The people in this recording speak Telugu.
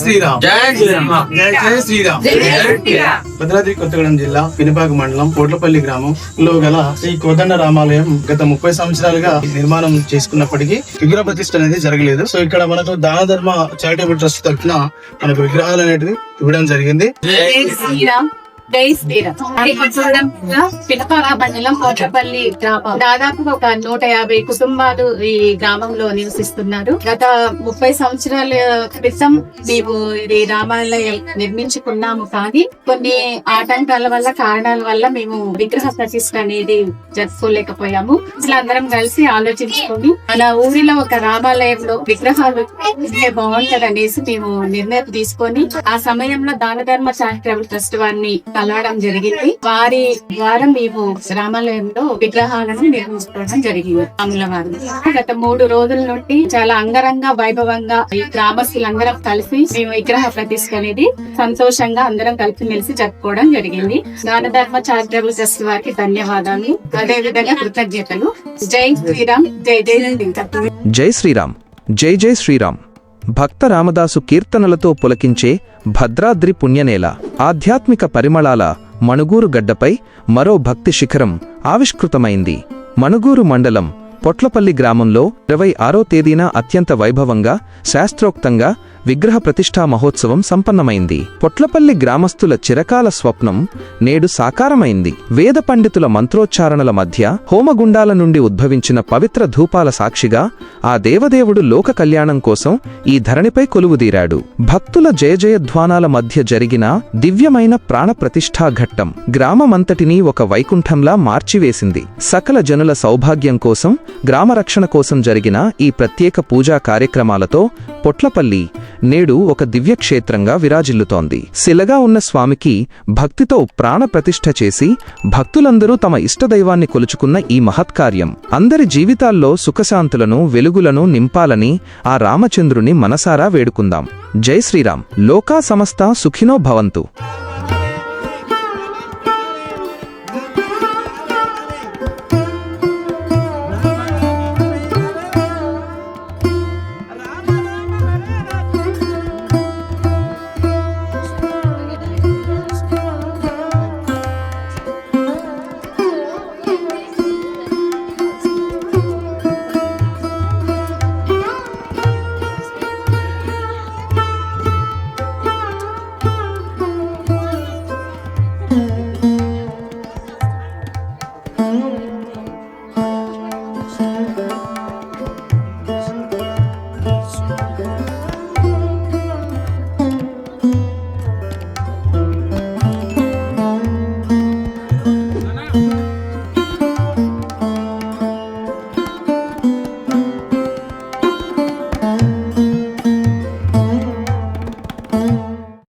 శ్రీరామ్. జై శ్రీరామ్. జై శ్రీరామ్. భద్రాద్రి కొత్తగూడెం జిల్లా పినపాక మండలం పోట్లపల్లి గ్రామంలో గల శ్రీ కోదండ రామాలయం గత 30 సంవత్సరాలుగా నిర్మాణం చేసుకున్నప్పటికీ విగ్రహ ప్రతిష్ఠ అనేది జరగలేదు. సో ఇక్కడ మనకు దాన ధర్మ చారిటబుల్ ట్రస్ట్ తరఫున మనకు విగ్రహాలు అనేటివి ఇవ్వడం జరిగింది. పినపాక మండలం కోట్లపల్లి గ్రామం దాదాపుగా ఒక 150 కుటుంబాలు ఈ గ్రామంలో నివసిస్తున్నారు. గత 30 సంవత్సరాల క్రితం మేము ఇది రామాలయం నిర్మించుకున్నాము. కానీ కొన్ని ఆటంకాల వల్ల కారణాల వల్ల మేము విగ్రహ ప్రతిష్ఠ అనేది జరుపుకోలేకపోయాము. అసలు అందరం కలిసి ఆలోచించుకొని మన ఊరిలో ఒక రామాలయంలో విగ్రహాలు బాగుంటది అనేసి మేము నిర్ణయం తీసుకొని ఆ సమయంలో దాన ధర్మ చారిటబుల్ ట్రస్ట్ వారిని కలవడం జరిగింది. వారి ద్వారా మేము రామాలయంలో విగ్రహాలను నిర్మించుకోవడం జరిగింది. గత 3 రోజుల నుండి చాలా అంగరంగ వైభవంగా ఈ గ్రామస్తులందరం కలిసి మేము విగ్రహ ప్రతిష్ఠ అనేది సంతోషంగా అందరం కలిసి మెలిసి జరుపుకోవడం జరిగింది. దాన ధర్మ చారిటబుల్ ట్రస్ట్ వారికి ధన్యవాదాలు, అదే విధంగా కృతజ్ఞతలు. జై శ్రీరామ్. జై జై జై శ్రీరామ్. జై జై శ్రీరామ్. భక్త రామదాసు కీర్తనలతో పులకించే భద్రాద్రి పుణ్యనేల, ఆధ్యాత్మిక పరిమళాల మణుగూరు గడ్డపై మరో భక్తి శిఖరం ఆవిష్కృతమైంది. మణుగూరు మండలం పొట్లపల్లి గ్రామంలో 26వ తేదీన అత్యంత వైభవంగా శాస్త్రోక్తంగా విగ్రహ ప్రతిష్ఠా మహోత్సవం సంపన్నమైంది. పొట్లపల్లి గ్రామస్తుల చిరకాల స్వప్నం నేడు సాకారమైంది. వేద పండితుల మంత్రోచ్చారణల మధ్య హోమగుండాల నుండి ఉద్భవించిన పవిత్ర ధూపాల సాక్షిగా ఆ దేవదేవుడు లోక కళ్యాణం కోసం ఈ ధరణిపై కొలువుదీరాడు. భక్తుల జయజయధ్వానాల మధ్య జరిగిన దివ్యమైన ప్రాణ ప్రతిష్ఠా ఘట్టం గ్రామమంతటినీ ఒక వైకుంఠంలా మార్చివేసింది. సకల జనుల సౌభాగ్యం కోసం, గ్రామరక్షణ కోసం జరిగిన ఈ ప్రత్యేక పూజా కార్యక్రమాలతో పొట్లపల్లి నేడు ఒక దివ్యక్షేత్రంగా విరాజిల్లుతోంది. శిలగా ఉన్న స్వామికి భక్తితో ప్రాణ ప్రతిష్ఠ చేసి భక్తులందరూ తమ ఇష్టదైవాన్ని కొలుచుకున్న ఈ మహత్కార్యం అందరి జీవితాల్లో సుఖశాంతులను, వెలుగులను నింపాలని ఆ రామచంద్రుని మనసారా వేడుకుందాం. జై శ్రీరామ్. లోకా సమస్తా సుఖినో భవంతు.